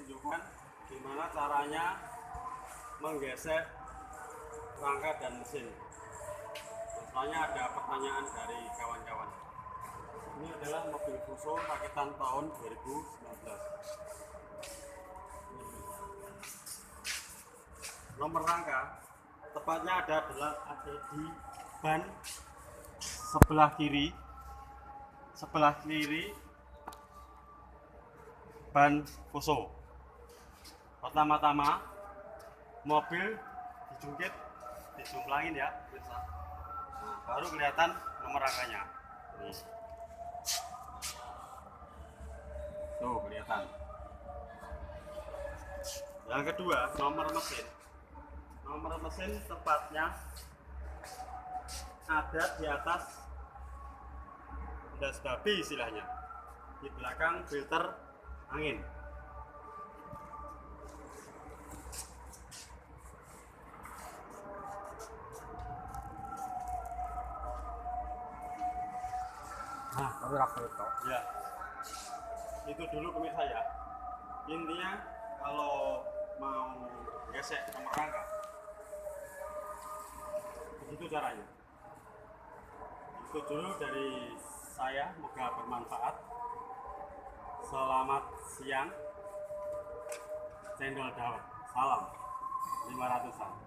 tunjukkan gimana caranya menggesek rangka dan mesin. Soalnya ada pertanyaan dari kawan-kawan. Ini adalah mobil Fuso rakitan tahun 2019. Nomor rangka tepatnya ada di ban sebelah kiri ban Fuso. Pertama-tama mobil dijungkit, dijumlangin ya, bisa. Nah, baru kelihatan nomor rangkanya. Nih. Tuh kelihatan. Yang kedua, nomor mesin. Nomor mesin tepatnya ada di atas das babi istilahnya, di belakang filter angin. Nah, tapi rapi itu. Ya, itu dulu pemirsa ya. Intinya kalau mau gesek nomor rangka, begitu caranya. Itu dulu dari saya, semoga bermanfaat. Selamat siang, cendol dawet. Salam 500-an.